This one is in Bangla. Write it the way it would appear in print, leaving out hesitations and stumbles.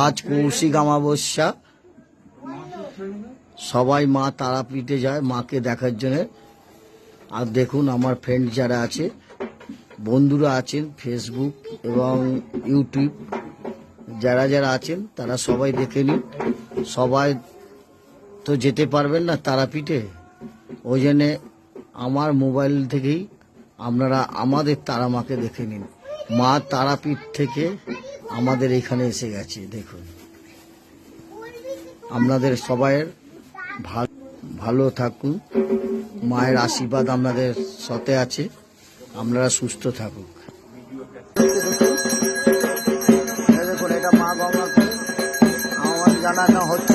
আজ কৌশিক অমাবস্যা, সবাই মা তারাপীঠে যায় মাকে দেখার জন্য। আর দেখুন আমার ফ্রেন্ড যারা আছে, বন্ধুরা আছেন ফেসবুক এবং ইউটিউব, যারা যারা আছেন তারা সবাই দেখে নিন। সবাই তো যেতে পারবেন না তারাপীঠে, ওই জন্যে আমার মোবাইল থেকেই আপনারা আমাদের তারা মাকে দেখে নিন। মা তারাপীঠ থেকে আমাদের এখানে এসে গেছে। দেখুন, আপনাদের সবাইয়ের ভালো থাকুন, মায়ের আশীর্বাদ আপনাদের সাথে আছে, আপনারা সুস্থ থাকুক। দেখুন, এটা মা গঙ্গা আমার জানানো হচ্ছে।